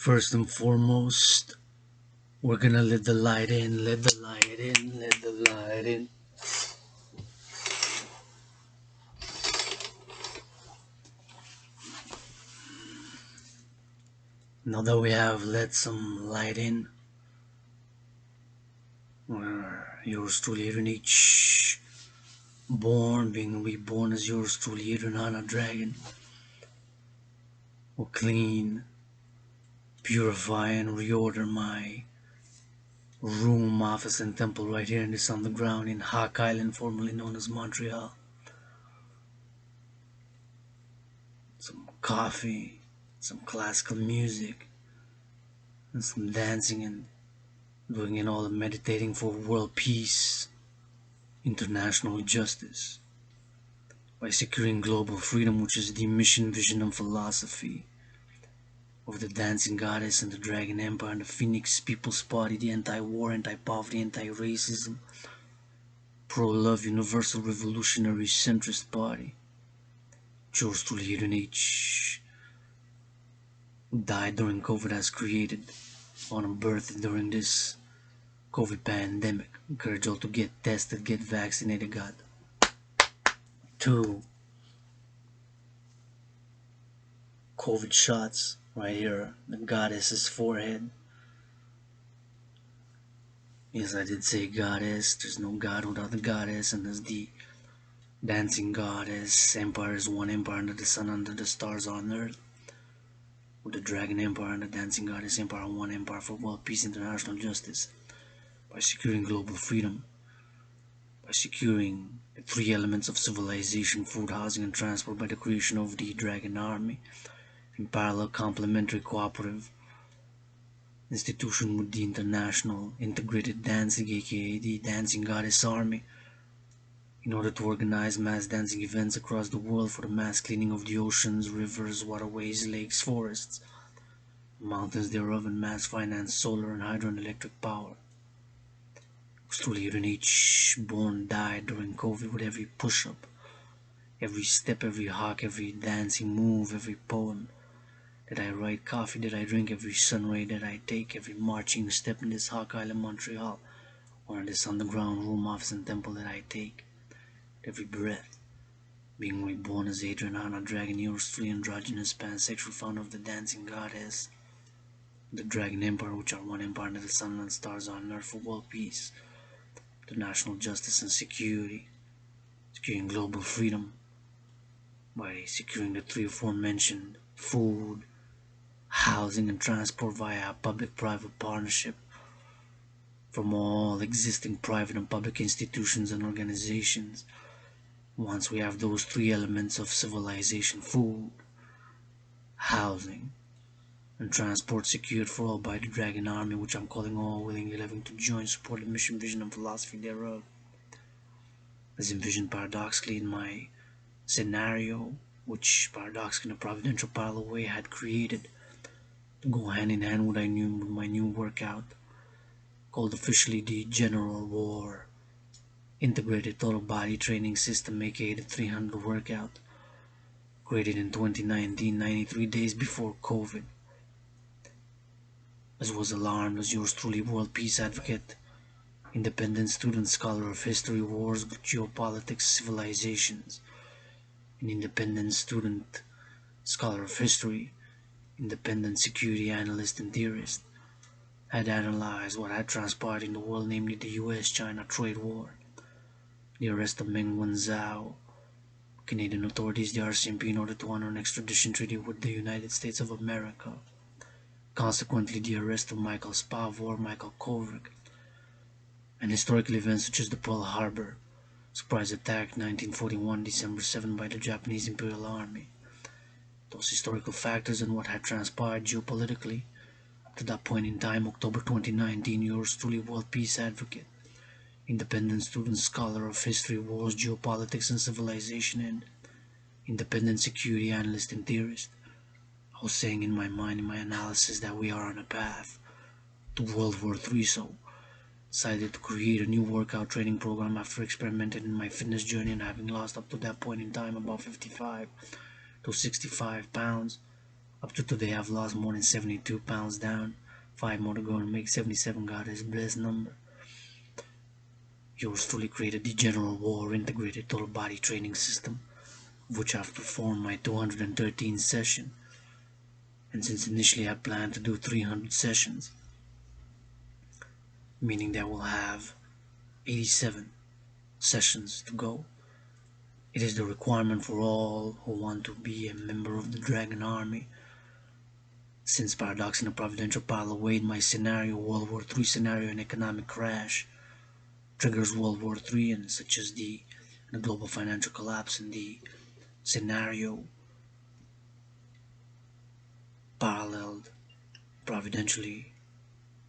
First and foremost, we're gonna let the light in, let the light in, let the light in. Now that we have let some light in, we're yours truly, Adrian H. Born, being reborn as yours truly, Adrian Dragan. Will clean, purify, and reorder my room, office, and temple right here in this underground in Hawk Island, formerly known as Montreal. Some coffee, some classical music, and some dancing and doing it all and meditating for world peace, international justice, by securing global freedom, which is the mission, vision, and philosophy of the dancing goddess and the dragon empire and the phoenix people's party, the anti-war, anti-poverty, anti-racism, pro-love, universal revolutionary centrist party. Yours truly, Adrian H, who died during COVID, has created on a birth during this COVID pandemic. Encourage all to get tested, get vaccinated, God. 2 COVID shots right here, the goddess's forehead. Yes, I did say goddess. There's no god without the goddess, and there's the dancing goddess. Empire is one empire under the sun, under the stars on earth. With the dragon empire and the dancing goddess empire, one empire for world peace, international justice. By securing global freedom, by securing the 3 elements of civilization, food, housing, and transport, by the creation of the dragon army, in parallel, complementary, cooperative institution with the international integrated dancing, aka the dancing goddess army, in order to organize mass dancing events across the world for the mass cleaning of the oceans, rivers, waterways, lakes, forests, mountains thereof, and mass finance solar and hydro and electric power. Truly, Adrian H. born died during COVID with every push-up, every step, every hawk, every dancing move, every poem that I write, coffee that I drink, every sun ray that I take, every marching step in this Hawk Island, Montreal, or in this underground room, office, and temple that I take, every breath, being reborn as Adrian Dragan, yours truly, androgynous, pansexual, founder of the dancing goddess, the dragon empire, which are one empire under the sun and stars on earth for world peace, international justice and security, securing global freedom by securing the 3 aforementioned food, housing, and transport via public-private partnership from all existing private and public institutions and organizations. Once we have those 3 elements of civilization, food, housing, and transport secured for all by the Dragon Army, which I'm calling all willingly living to join, support the mission, vision, and philosophy thereof, as envisioned paradoxically in my scenario, which paradoxically in a providential parallel way had created to go hand in hand with my new workout, called officially the General War Integrated Total Body Training System, aka the 300 workout, created in 2019, 93 days before COVID. As was alarmed as yours truly, world peace advocate, independent student, scholar of history, wars, geopolitics, civilizations, an independent student, scholar of history, independent security analyst and theorist, had analyzed what had transpired in the world, namely the US-China trade war, the arrest of Meng Wanzhou, Canadian authorities, the RCMP, in order to honor an extradition treaty with the United States of America, consequently the arrest of Michael Spavor, Michael Kovac, and historical events such as the Pearl Harbor surprise attack 1941, December 7 by the Japanese Imperial Army. Those historical factors and what had transpired geopolitically to that point in time, October 2019, yours truly, world peace advocate, independent student, scholar of history, wars, geopolitics, and civilization, and independent security analyst and theorist. I was saying in my mind, in my analysis, that we are on a path to World War III, so decided to create a new workout training program after experimenting in my fitness journey and having lost up to that point in time about 55 to 65 pounds, Up to today, I've lost more than 72 pounds down. 5 more to go and make 77. God is blessed number. Yours truly created the General War Integrated Total Body Training System, of which I've performed my 213 session. And since initially I planned to do 300 sessions, meaning that we'll have 87 sessions to go. It is the requirement for all who want to be a member of the Dragan army. Since paradox in a providential pile await my scenario, World War III scenario, and economic crash triggers World War III, and such as the global financial collapse, and the scenario paralleled providentially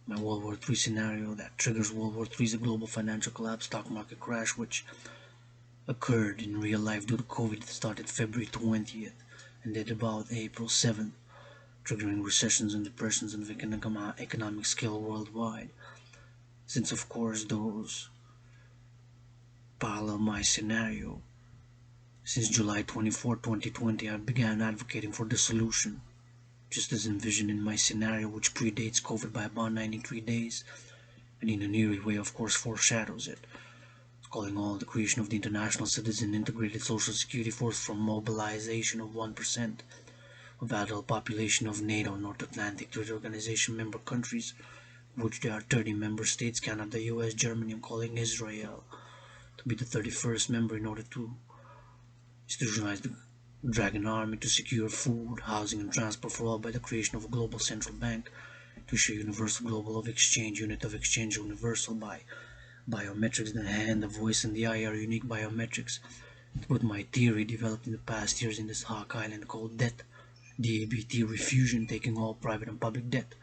my World War III scenario that triggers World War III is a global financial collapse, stock market crash, which occurred in real life due to COVID. It started February 20th and ended about April 7th, triggering recessions and depressions on the economic scale worldwide. Since of course those parallel my scenario, since July 24, 2020, I began advocating for dissolution, just as envisioned in my scenario, which predates COVID by about 93 days, and in an eerie way of course foreshadows it, calling all the creation of the International Citizen Integrated Social Security Force from mobilization of 1% of adult population of NATO North Atlantic Treaty Organization member countries, which there are 30 member states, Canada, US, Germany. I'm calling Israel to be the 31st member in order to institutionalize the Dragan army, to secure food, housing, and transport for all by the creation of a global central bank, to issue universal global of exchange, unit of exchange universal by biometrics. The hand, the voice, and the eye are unique biometrics. To put my theory developed in the past years in this Hawk Island called debt, DABT refusion, taking all private and public debt,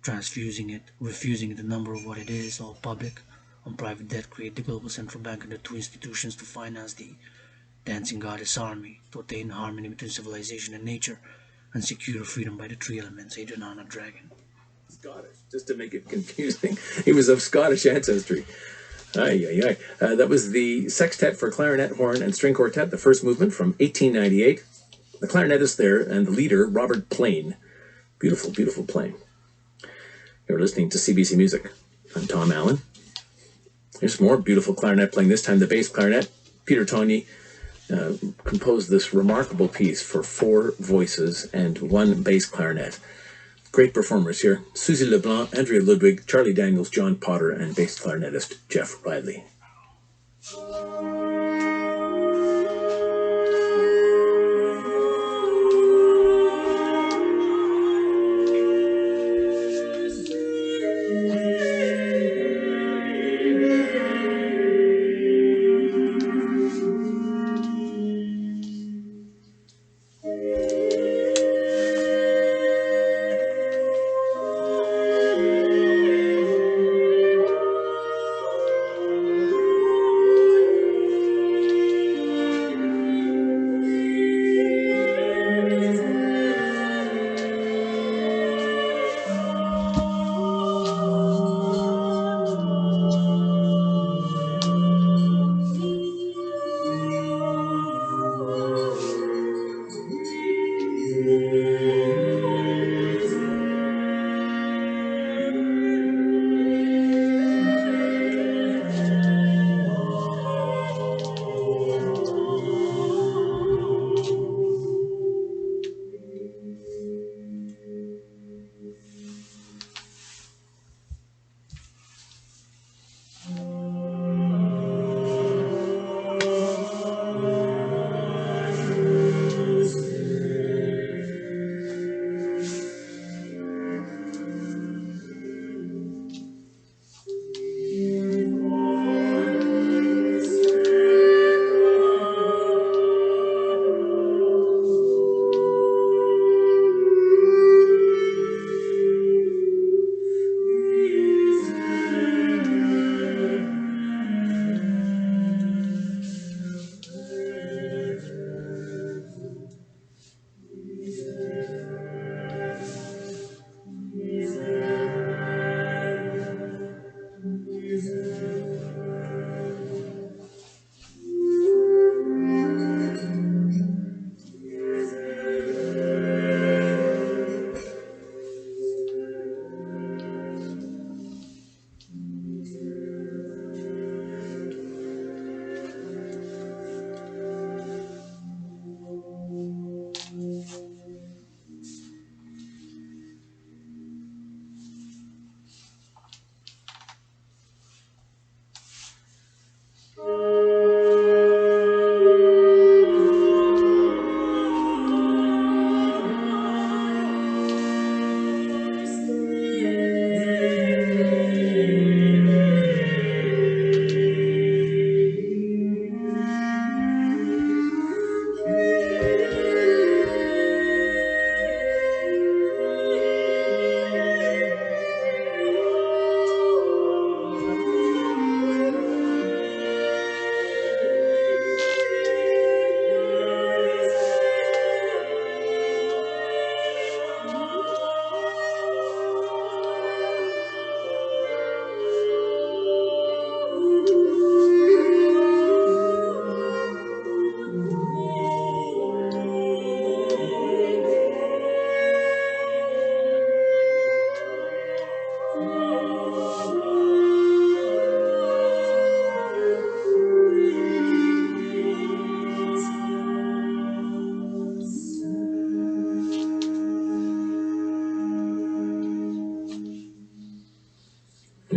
transfusing it, refusing the number of what it is, all public on private debt, create the global central bank and the two institutions to finance the dancing goddess army, to attain harmony between civilization and nature, and secure freedom by the three elements. Adrian, Dragan. Scottish, just to make it confusing. He was of Scottish ancestry. That was the Sextet for Clarinet, Horn, and String Quartet, the first movement from 1898. The clarinetist there and the leader, Robert Plain. Beautiful, beautiful playing. You're listening to CBC Music. I'm Tom Allen. Here's more beautiful clarinet playing, this time the bass clarinet. Peter Tonyi composed this remarkable piece for 4 voices and 1 bass clarinet. Great performers here: Susie LeBlanc, Andrea Ludwig, Charlie Daniels, John Potter, and bass clarinetist Jeff Riley.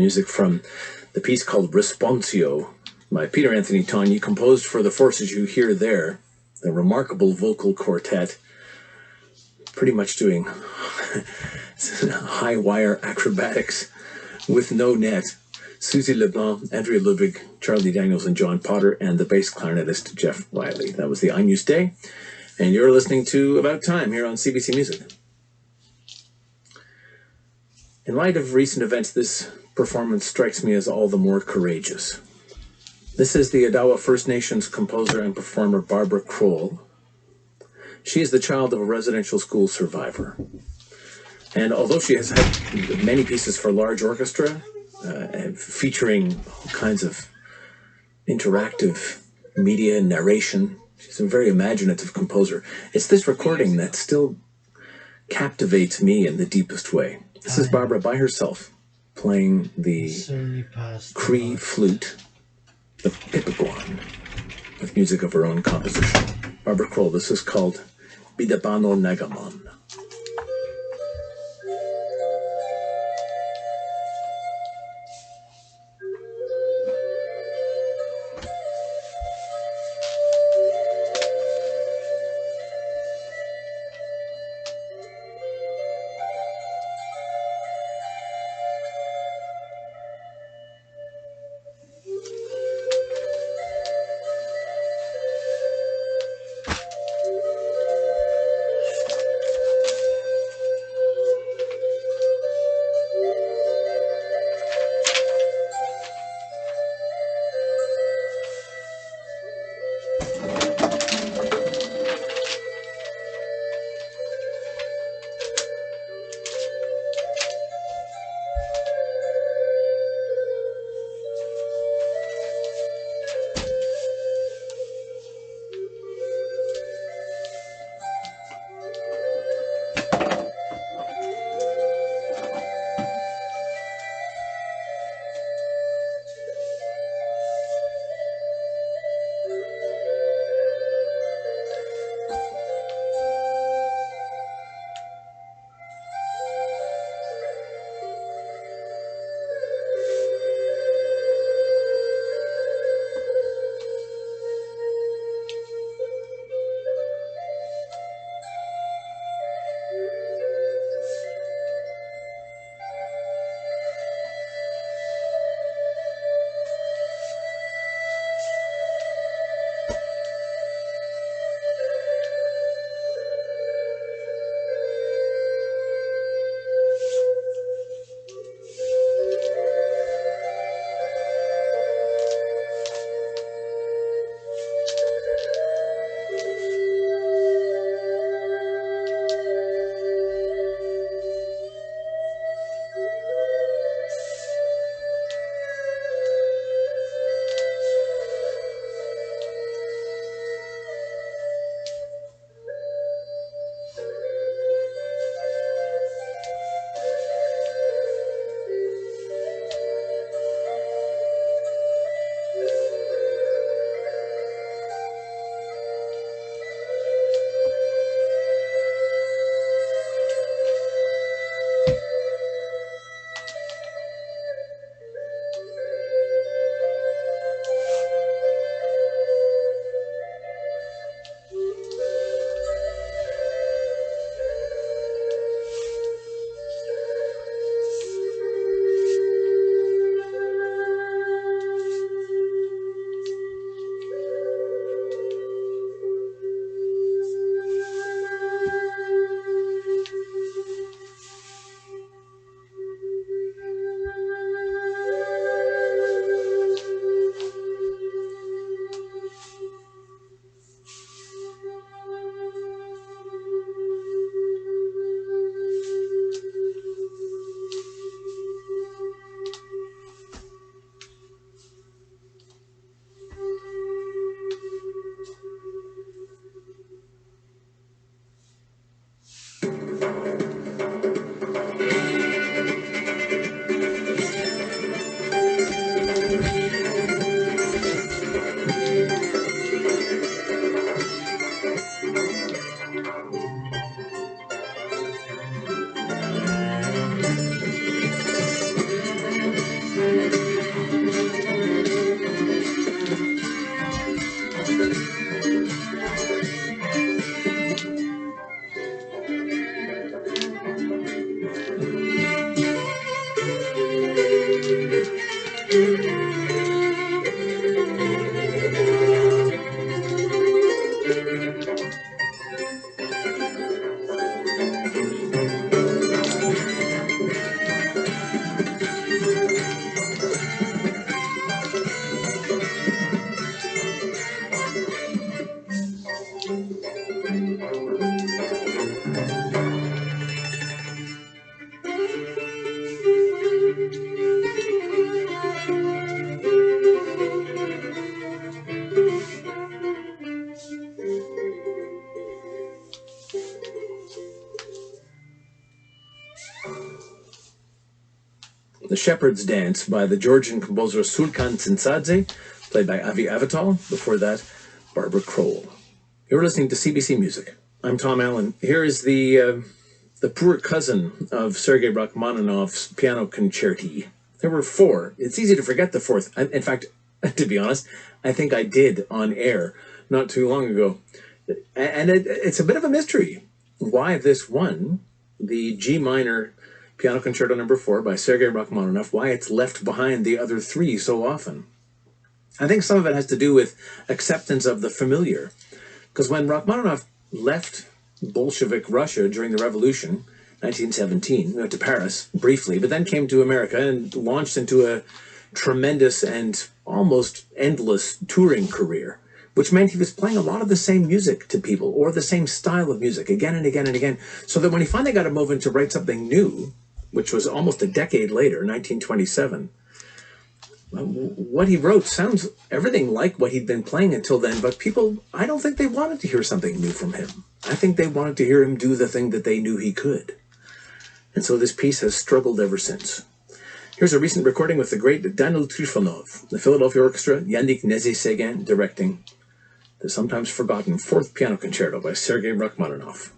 music from the piece called Responsio by Peter Anthony Togni, composed for the forces you hear there. The remarkable vocal quartet, pretty much doing high wire acrobatics with no net. Susie LeBlanc, Andrea Ludwig, Charlie Daniels, and John Potter, and the bass clarinetist Jeff Riley. That was the Agnus Dei, and you're listening to About Time here on CBC Music. In light of recent events, this performance strikes me as all the more courageous. This is the Odawa First Nations composer and performer Barbara Kroll. She is the child of a residential school survivor. And although she has had many pieces for large orchestra, featuring all kinds of interactive media and narration, she's a very imaginative composer. It's this recording that still captivates me in the deepest way. This is Barbara by herself playing the Cree flute, the Pipiguan, with music of her own composition. Barbara Kroll, this is called Bidabano Nagamon. The Shepherd's Dance by the Georgian composer Sulkan Tsintsadze, played by Avi Avital. Before that, Barbara Kroll. You're listening to CBC Music. I'm Tom Allen. Here is the poor cousin of Sergei Rachmaninoff's piano concerti. There were four. It's easy to forget the fourth. In fact, to be honest, I think I did on air not too long ago. And it's a bit of a mystery why this one, the G minor Piano Concerto No. 4 by Sergei Rachmaninoff, why it's left behind the other three so often. I think some of it has to do with acceptance of the familiar. Because when Rachmaninoff left Bolshevik Russia during the Revolution, 1917, went to Paris briefly, but then came to America and launched into a tremendous and almost endless touring career, which meant he was playing a lot of the same music to people, or the same style of music, again and again and again, so that when he finally got a moment to write something new, which was almost a decade later, 1927, what he wrote sounds everything like what he'd been playing until then, but people, I don't think they wanted to hear something new from him. I think they wanted to hear him do the thing that they knew he could. And so this piece has struggled ever since. Here's a recent recording with the great Daniel Trifonov, the Philadelphia Orchestra, Yannick Nézet-Séguin directing the sometimes forgotten Fourth Piano Concerto by Sergei Rachmaninoff.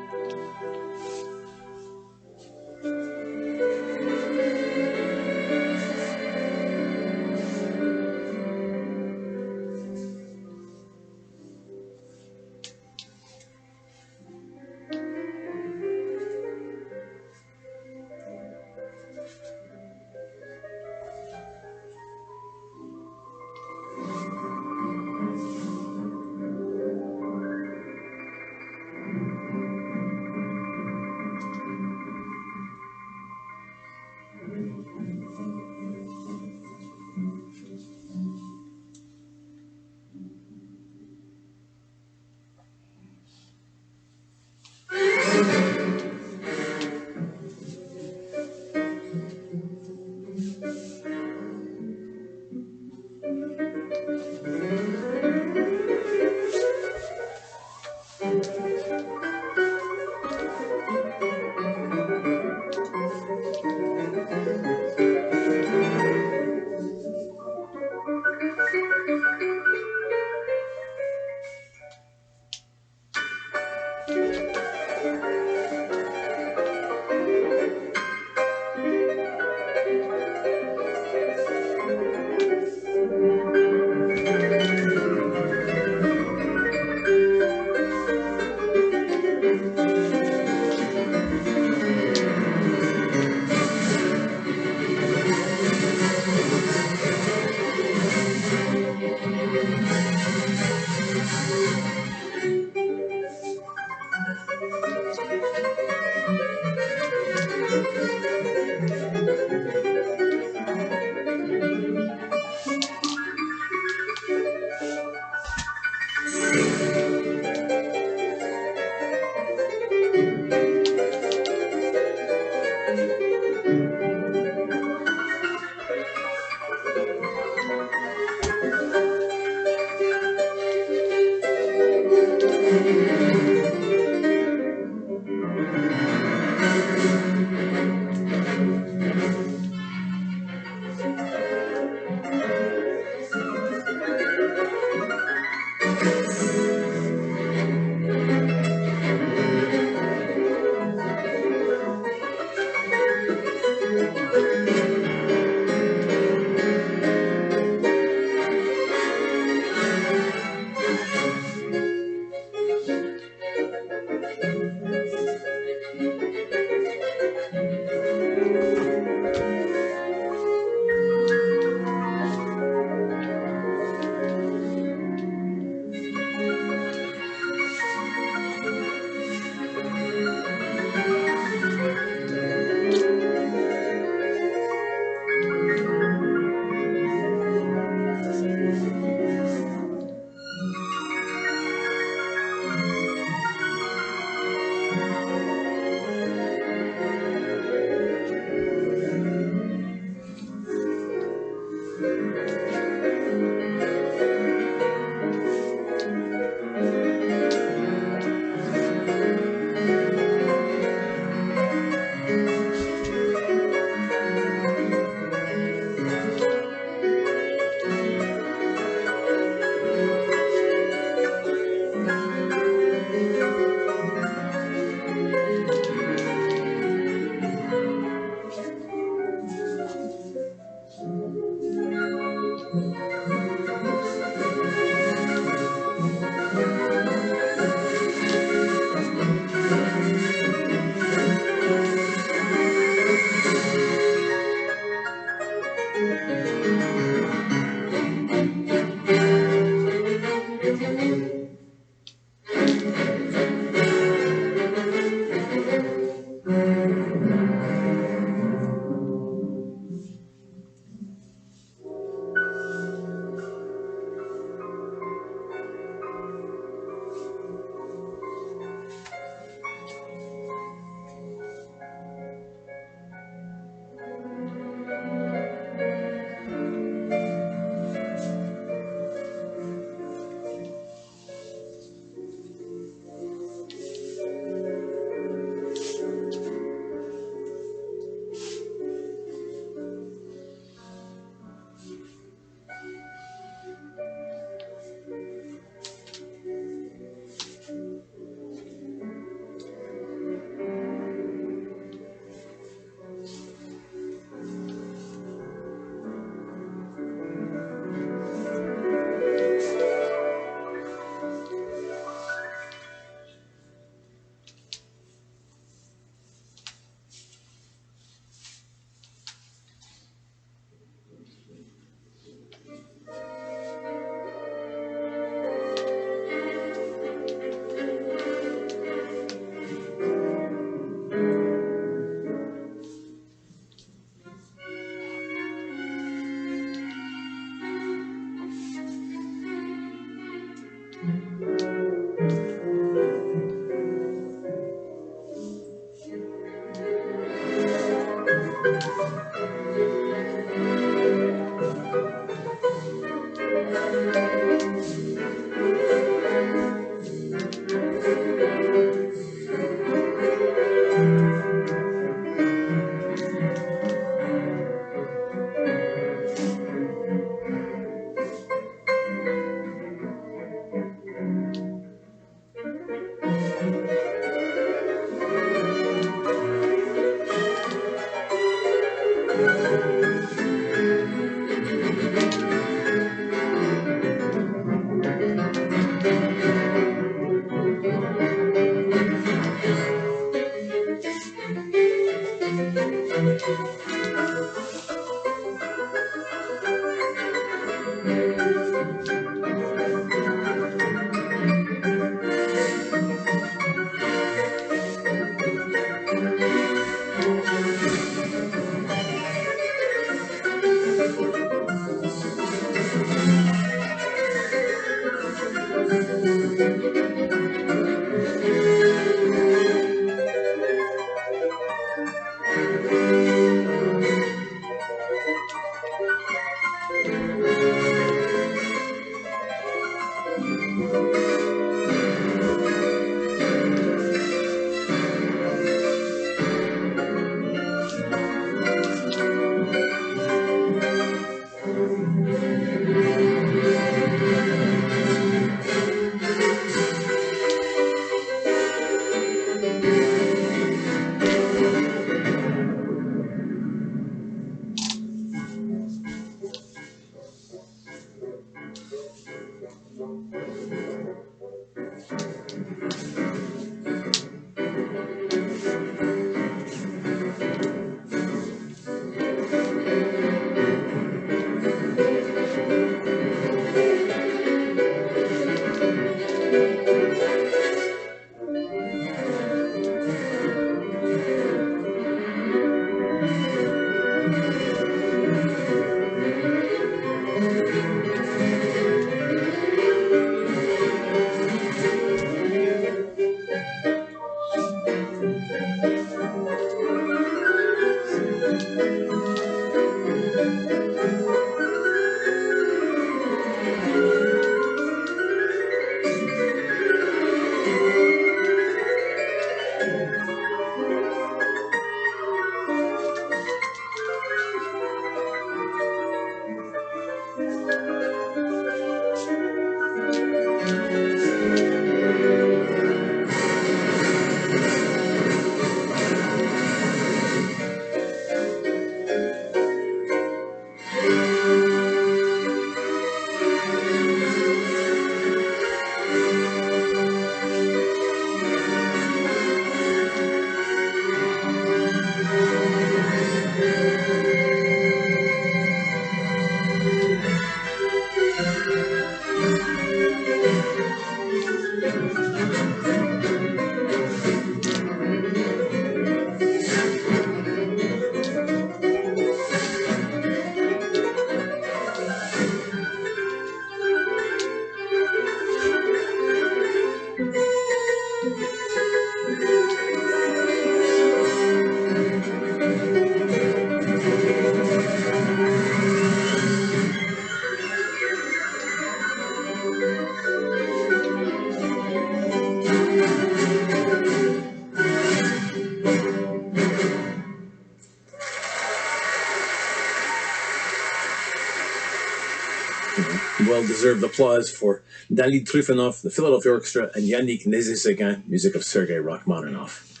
Well-deserved applause for Dali Trifonov, the Philadelphia Orchestra, and Yannick Nézet-Séguin, music of Sergei Rachmaninoff.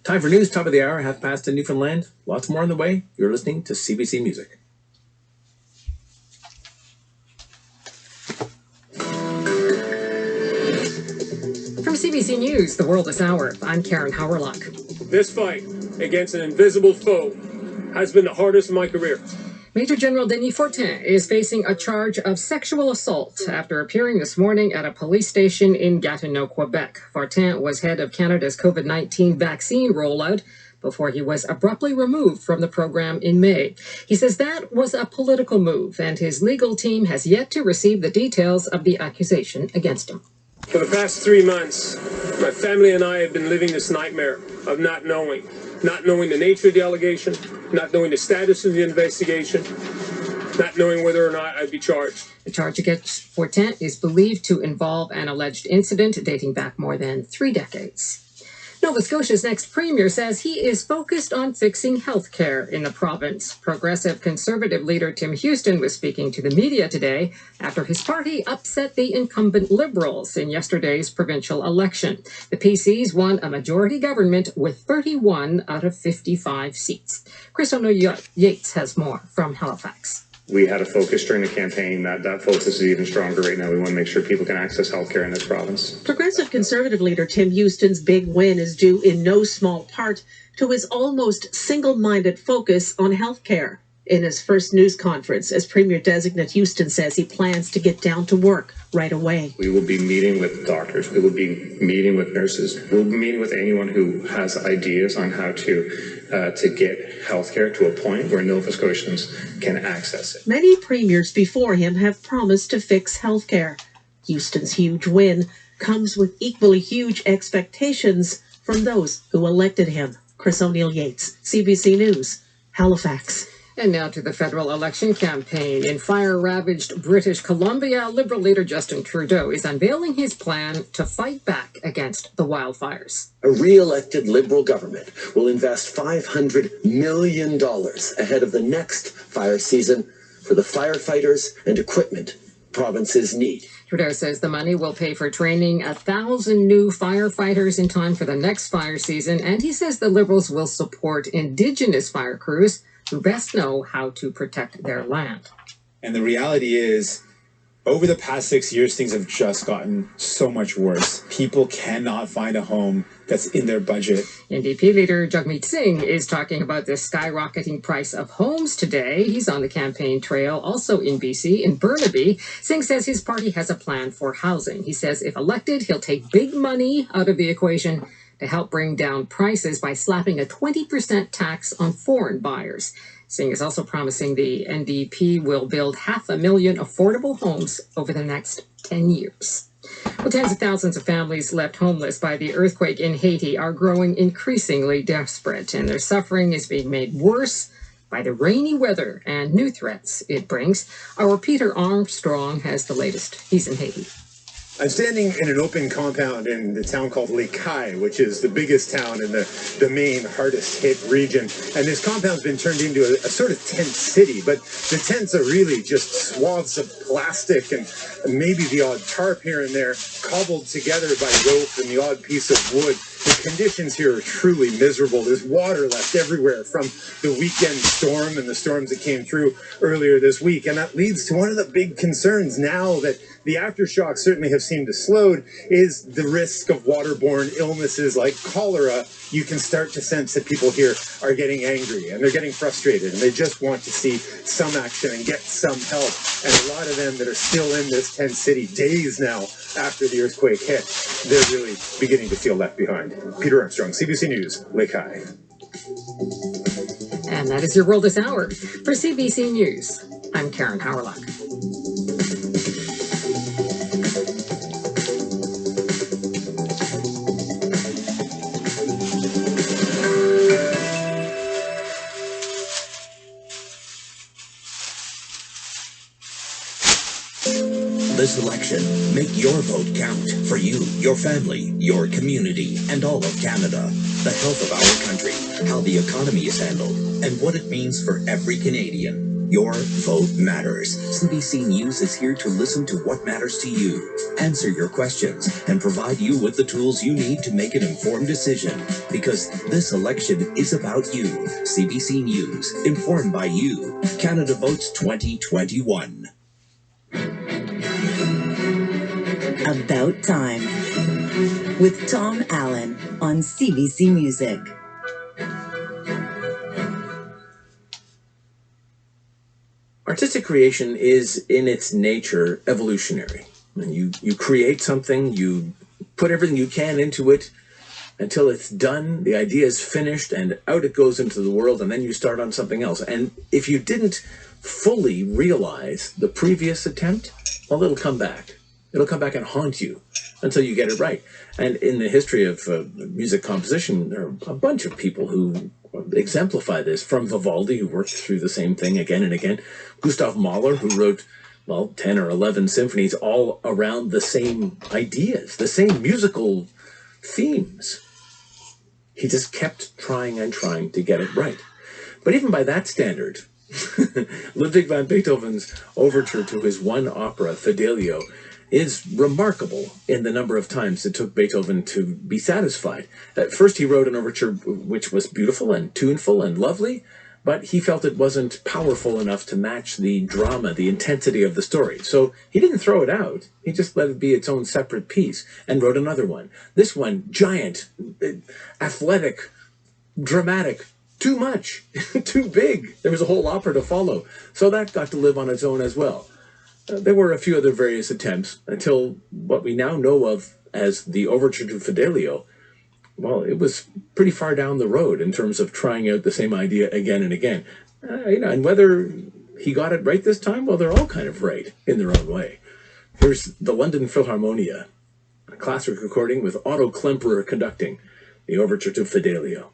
Time for news, top of the hour, half past in Newfoundland. Lots more on the way. You're listening to CBC Music. From CBC News, The World This Hour, I'm Karen Howerlock. This fight against an invisible foe has been the hardest of my career. Major General Denis Fortin is facing a charge of sexual assault after appearing this morning at a police station in Gatineau, Quebec. Fortin was head of Canada's COVID-19 vaccine rollout before he was abruptly removed from the program in May. He says that was a political move, and his legal team has yet to receive the details of the accusation against him. For the past 3 months, my family and I have been living this nightmare of not knowing the nature of the allegation, not knowing the status of the investigation, not knowing whether or not I'd be charged. The charge against Fortin is believed to involve an alleged incident dating back more than 3 decades. Nova Scotia's next premier says he is focused on fixing health care in the province. Progressive Conservative leader Tim Houston was speaking to the media today after his party upset the incumbent Liberals in yesterday's provincial election. The PCs won a majority government with 31 out of 55 seats. Chris O'Neill Yates has more from Halifax. We had a focus during the campaign that focus is even stronger right now. We want to make sure people can access healthcare in this province. Progressive Conservative leader Tim Houston's big win is due in no small part to his almost single-minded focus on healthcare. In his first news conference as Premier-designate, Houston says he plans to get down to work right away. We will be meeting with doctors. We will be meeting with nurses. We'll be meeting with anyone who has ideas on how to get healthcare to a point where Nova Scotians can access it. Many premiers before him have promised to fix healthcare. Houston's huge win comes with equally huge expectations from those who elected him. Chris O'Neill Yates, CBC News, Halifax. And now to the federal election campaign. In fire-ravaged British Columbia, Liberal leader Justin Trudeau is unveiling his plan to fight back against the wildfires. A re-elected Liberal government will invest $500 million ahead of the next fire season for the firefighters and equipment provinces need. Trudeau says the money will pay for training 1,000 new firefighters in time for the next fire season, and he says the Liberals will support Indigenous fire crews who best know how to protect their land. And the reality is, over the past 6 years, things have just gotten so much worse. People cannot find a home that's in their budget. NDP leader Jagmeet Singh is talking about the skyrocketing price of homes today. He's on the campaign trail, also in BC, in Burnaby. Singh says his party has a plan for housing. He says if elected, he'll take big money out of the equation to help bring down prices by slapping a 20% tax on foreign buyers. Singh is also promising the NDP will build 500,000 affordable homes over the next 10 years. Well, tens of thousands of families left homeless by the earthquake in Haiti are growing increasingly desperate, and their suffering is being made worse by the rainy weather and new threats it brings. Our Peter Armstrong has the latest. He's in Haiti. I'm standing in an open compound in the town called Lekai, which is the biggest town in the main hardest hit region. And this compound's been turned into a sort of tent city, but the tents are really just swaths of plastic and maybe the odd tarp here and there cobbled together by rope and the odd piece of wood. The conditions here are truly miserable. There's water left everywhere from the weekend storm and the storms that came through earlier this week. And that leads to one of the big concerns now that the aftershocks certainly have seemed to slowed is the risk of waterborne illnesses like cholera. You can start to sense that people here are getting angry and they're getting frustrated and they just want to see some action and get some help. And a lot of them that are still in this tent city days now after the earthquake hit, they're really beginning to feel left behind. Peter Armstrong, CBC News, Lekai. And that is your world this hour. For CBC News, I'm Karen Howerlock. This election, make your vote count for you, your family, your community, and all of Canada. The health of our country, how the economy is handled, and what it means for every Canadian. Your vote matters. CBC News is here to listen to what matters to you, answer your questions, and provide you with the tools you need to make an informed decision. Because this election is about you. CBC News, informed by you. Canada Votes 2021. About Time with Tom Allen on CBC Music. Artistic creation is, in its nature, evolutionary. And you create something, you put everything you can into it until it's done, the idea is finished, and out it goes into the world, and then you start on something else. And if you didn't fully realize the previous attempt, well, it'll come back. It'll come back and haunt you until you get it right. And in the history of music composition, there are a bunch of people who exemplify this, from Vivaldi, who worked through the same thing again and again, Gustav Mahler, who wrote, well, 10 or 11 symphonies all around the same ideas, the same musical themes. He just kept trying and trying to get it right. But even by that standard, Ludwig van Beethoven's overture to his one opera, Fidelio, is remarkable in the number of times it took Beethoven to be satisfied. At first, he wrote an overture which was beautiful and tuneful and lovely, but he felt it wasn't powerful enough to match the drama, the intensity of the story. So he didn't throw it out. He just let it be its own separate piece and wrote another one. This one, giant, athletic, dramatic, too much, too big. There was a whole opera to follow. So that got to live on its own as well. There were a few other various attempts until what we now know of as the overture to Fidelio. Well, it was pretty far down the road in terms of trying out the same idea again and again. And whether he got it right this time, well, they're all kind of right in their own way. Here's the London Philharmonia, a classic recording with Otto Klemperer conducting the overture to Fidelio.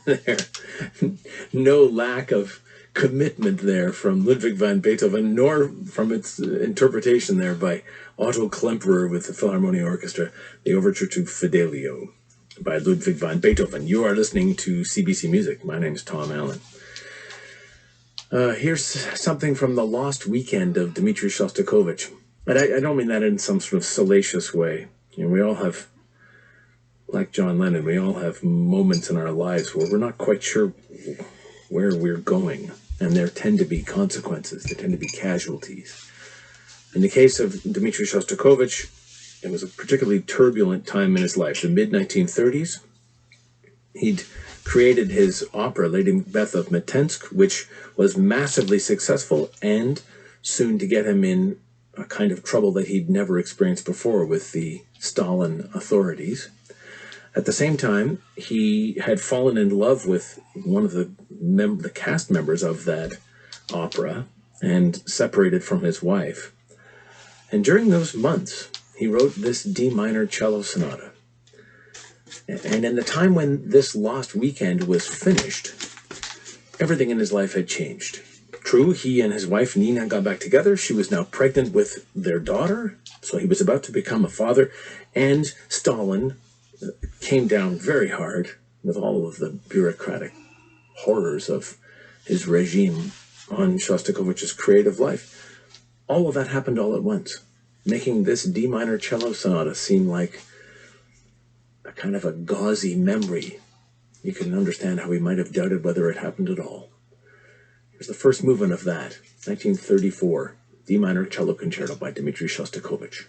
There. No lack of commitment there from Ludwig van Beethoven, nor from its interpretation there by Otto Klemperer with the Philharmonia Orchestra, the Overture to Fidelio by Ludwig van Beethoven. You are listening to CBC Music. My name is Tom Allen. Here's something from the Lost Weekend of Dmitri Shostakovich. And I don't mean that in some sort of salacious way. You know, we all have, like John Lennon, we all have moments in our lives where we're not quite sure where we're going. And there tend to be consequences. There tend to be casualties. In the case of Dmitri Shostakovich, it was a particularly turbulent time in his life. The mid-1930s, he'd created his opera, Lady Macbeth of Mtsensk, which was massively successful and soon to get him in a kind of trouble that he'd never experienced before with the Stalin authorities. At the same time, he had fallen in love with one of the cast members of that opera and separated from his wife. And during those months, he wrote this D minor cello sonata. And in the time when this Lost Weekend was finished, everything in his life had changed. True, he and his wife Nina got back together. She was now pregnant with their daughter, so he was about to become a father. And Stalin came down very hard with all of the bureaucratic horrors of his regime on Shostakovich's creative life. All of that happened all at once, making this D minor cello sonata seem like a kind of a gauzy memory. You can understand how he might have doubted whether it happened at all. Here's the first movement of that, 1934, D minor cello concerto by Dmitri Shostakovich.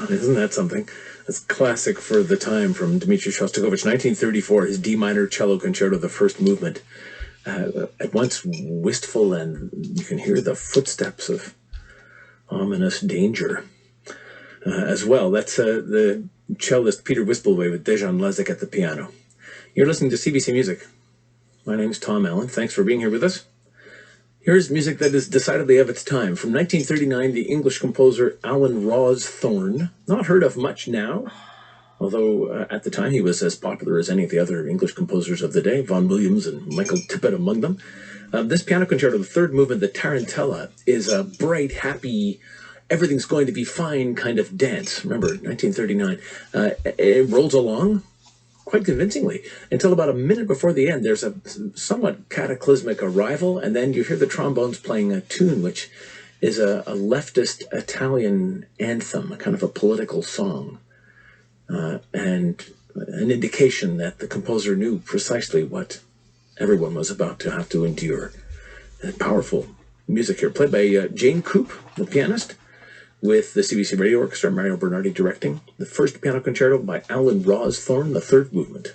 Isn't that something? That's classic for the time from Dmitri Shostakovich, 1934, his D minor cello concerto, the first movement. At once wistful, and you can hear the footsteps of ominous danger as well. That's the cellist Peter Wispelwey with Dejan Lezik at the piano. You're listening to CBC Music. My name's Tom Allen. Thanks for being here with us. Here's music that is decidedly of its time. From 1939, the English composer Alan Rawsthorne, not heard of much now, although at the time he was as popular as any of the other English composers of the day, Vaughan Williams and Michael Tippett among them. This piano concerto, the third movement, the Tarantella, is a bright, happy, everything's going to be fine kind of dance. Remember, 1939. It rolls along quite convincingly until about a minute before the end. There's a somewhat cataclysmic arrival, and then you hear the trombones playing a tune which is a leftist Italian anthem, a kind of a political song. And an indication that the composer knew precisely what everyone was about to have to endure. Powerful music here, played by Jane Coop, the pianist, with the CBC Radio Orchestra, Mario Bernardi directing. The first piano concerto by Alan Rawsthorne, the third movement.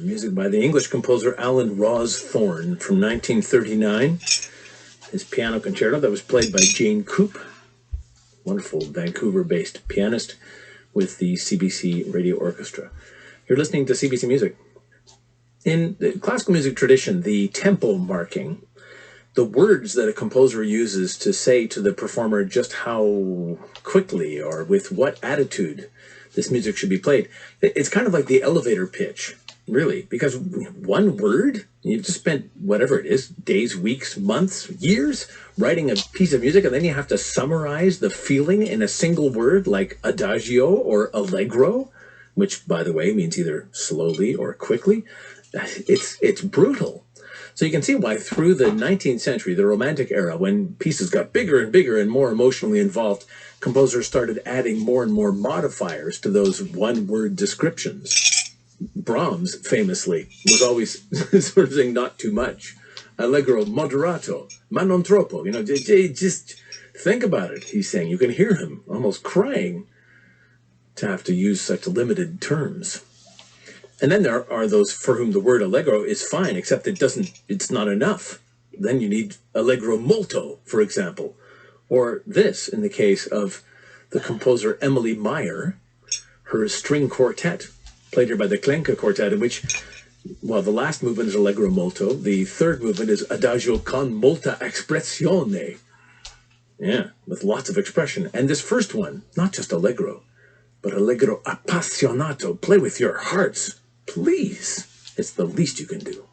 Music by the English composer Alan Rawes-Thorne from 1939. His piano concerto that was played by Jane Coop, wonderful Vancouver-based pianist with the CBC Radio Orchestra. You're listening to CBC Music. In the classical music tradition, the tempo marking, the words that a composer uses to say to the performer just how quickly or with what attitude this music should be played, it's kind of like the elevator pitch. Really, because one word, you've just spent whatever it is, days, weeks, months, years, writing a piece of music, and then you have to summarize the feeling in a single word like adagio or allegro, which, by the way, means either slowly or quickly. It's brutal. So you can see why through the 19th century, the Romantic era, when pieces got bigger and bigger and more emotionally involved, composers started adding more and more modifiers to those one-word descriptions. Brahms, famously, was always sort of saying not too much. Allegro moderato, ma non troppo. You know, just think about it, he's saying. You can hear him almost crying to have to use such limited terms. And then there are those for whom the word allegro is fine, except it's not enough. Then you need allegro molto, for example. Or this, in the case of the composer Emily Meyer, her string quartet, played here by the Klenka Quartet, in which, well, the last movement is allegro molto. The third movement is adagio con molta espressione. Yeah, with lots of expression. And this first one, not just allegro, but allegro appassionato. Play with your hearts, please. It's the least you can do.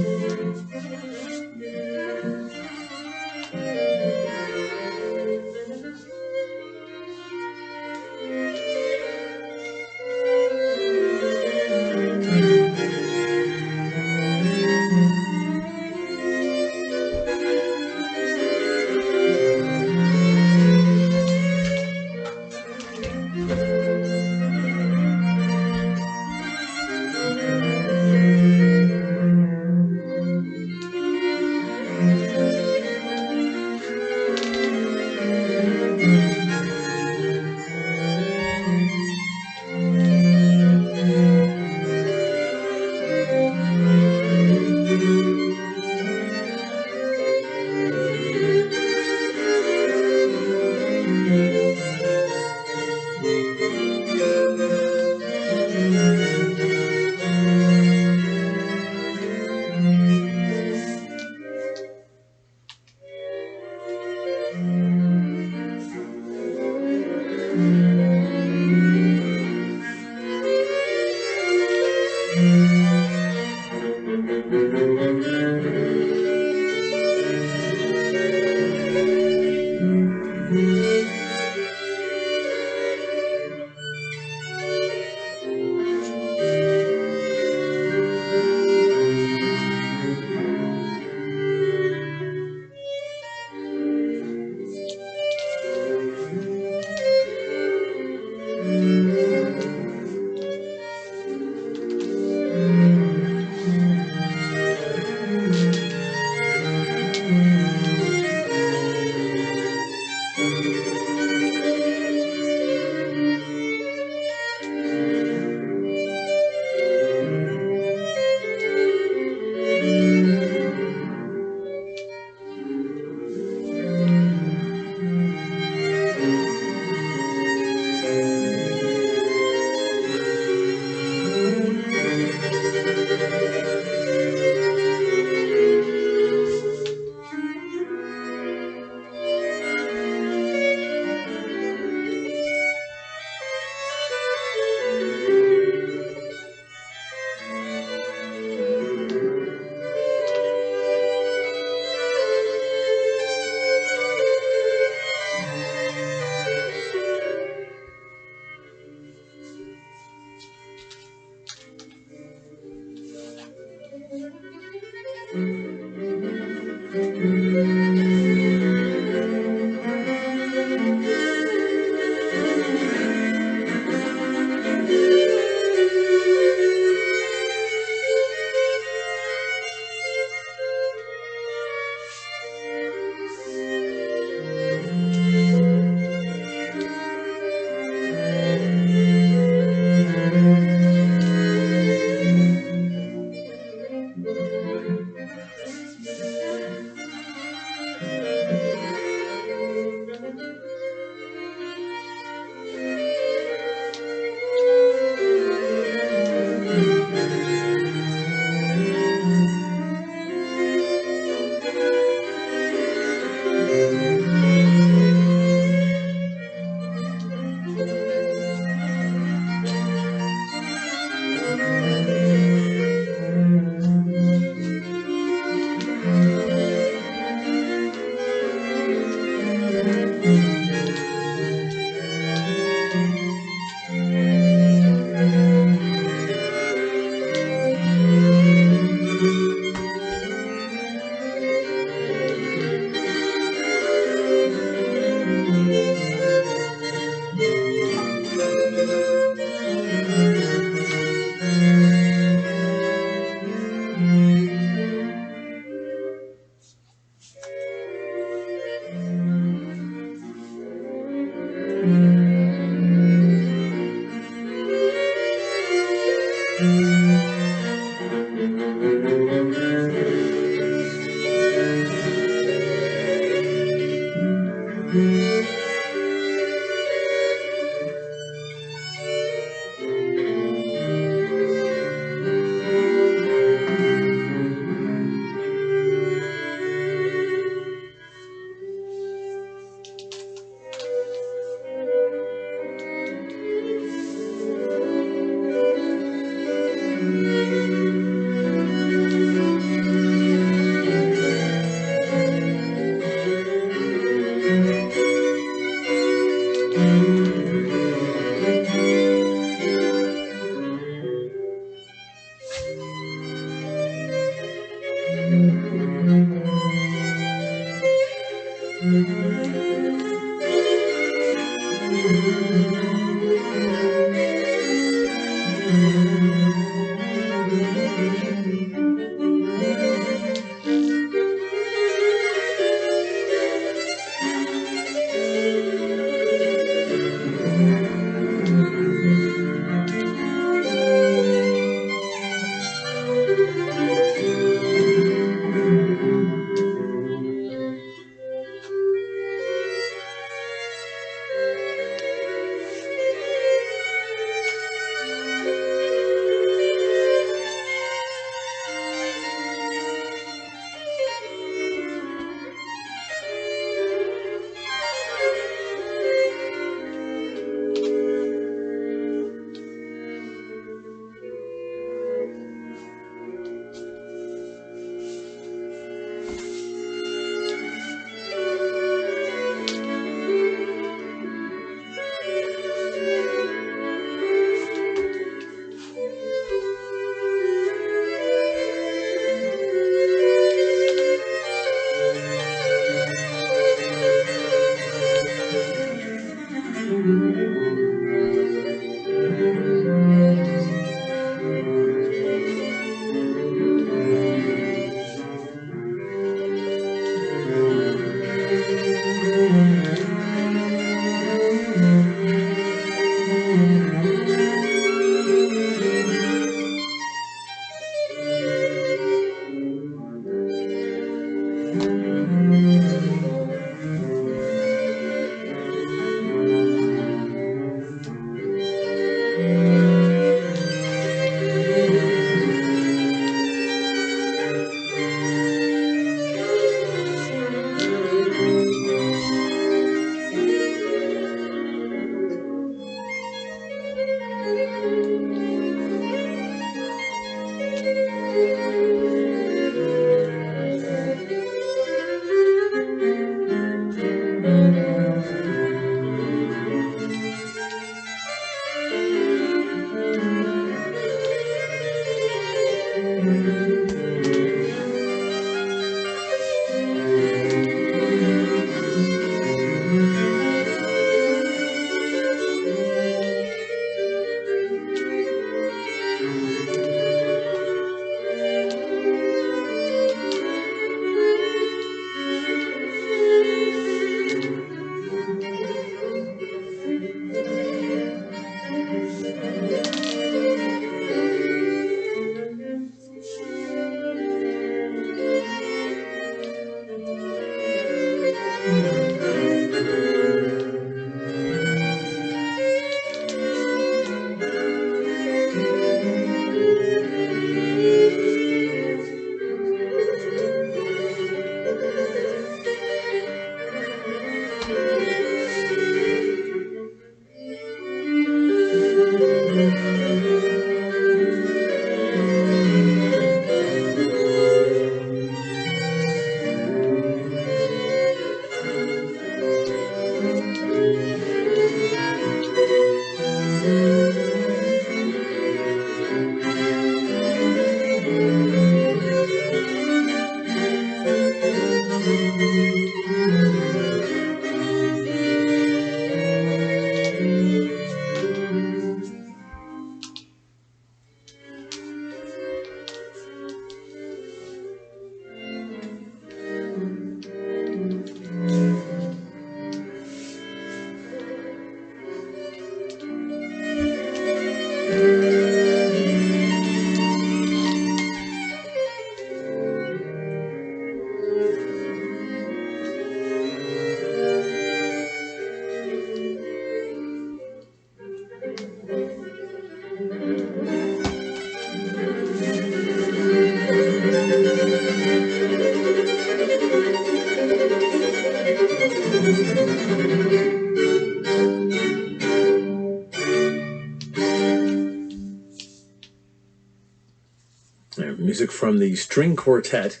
Music from the string quartet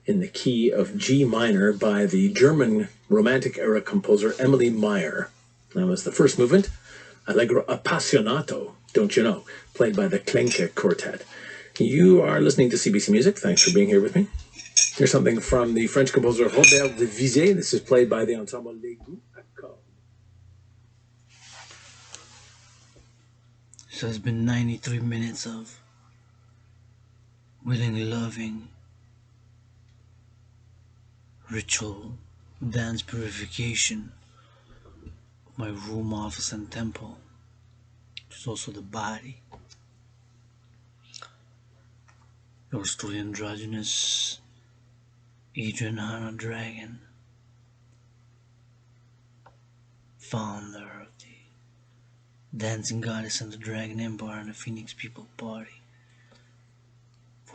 in the key of G minor by the German Romantic era composer Emily Meyer. That was the first movement, Allegro Appassionato, don't you know, played by the Klenke Quartet. You are listening to CBC Music. Thanks for being here with me. Here's something from the French composer Robert de Vizet. This is played by the ensemble Lewd. So it's been 93 minutes of willingly loving ritual dance purification of my room, office, and temple, which is also the body. Yours truly, Androgynous, Adrian Dragan, founder of the Dancing Goddess and the Dragon Empire and the Phoenix People Party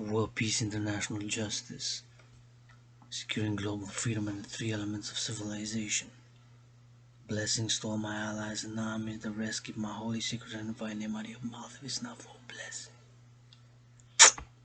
for world peace, international justice, securing global freedom and the three elements of civilization. Blessings to all my allies and armies, the rest keep my holy secret and divine name out of your mouth if it's not for a blessing.